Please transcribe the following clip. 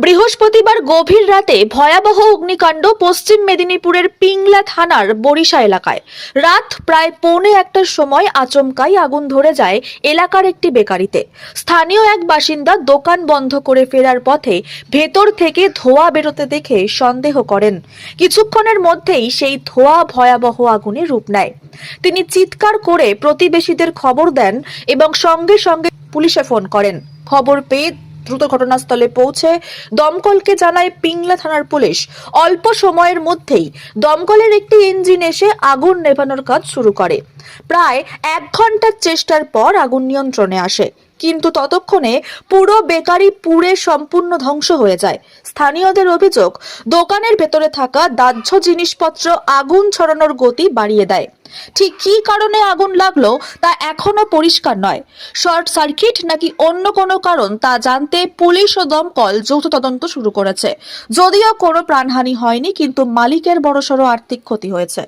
বৃহস্পতিবার গভীর রাতে ভয়াবহ অগ্নিকাণ্ড পশ্চিম মেদিনীপুরের পিংলা থানার বরিশা এলাকায়। রাত প্রায় 1:45টার সময় আচমকাই আগুন ধরে যায় এলাকার একটি বেকারিতে। স্থানীয় এক বাসিন্দা দোকান বন্ধ করে ফেরার পথে ভেতর থেকে ধোঁয়া বেরোতে দেখে সন্দেহ করেন। কিছুক্ষণের মধ্যেই সেই ধোঁয়া ভয়াবহ আগুনে রূপ নেয়। তিনি চিৎকার করে প্রতিবেশীদের খবর দেন এবং সঙ্গে সঙ্গে পুলিশে ফোন করেন। খবর পেয়ে দ্রুত ঘটনাস্থলে পৌঁছে দমকলকে জানায় পিংলা থানার পুলিশ। অল্প সময়ের মধ্যেই দমকলের একটি ইঞ্জিন এসে আগুন নেভানোর কাজ শুরু করে। প্রায় 1 ঘন্টার চেষ্টার পর আগুন নিয়ন্ত্রণে আসে, কিন্তু ততক্ষণে পুরো বেকারি পুড়ে সম্পূর্ণ ধ্বংস হয়ে যায়। স্থানীয়দের অভিযোগ, দোকানের ভেতরে থাকা দাহ্য জিনিসপত্র আগুন ছড়ানোর গতি বাড়িয়ে দেয়। ঠিক কী কারণে আগুন লাগলো তা এখনো পরিষ্কার নয়। শর্ট সার্কিট নাকি অন্য কোনো কারণ তা জানতে পুলিশ ও দমকল যৌথ তদন্ত শুরু করেছে। যদিও কোনো প্রাণহানি হয়নি, কিন্তু মালিকের বড়সড় আর্থিক ক্ষতি হয়েছে।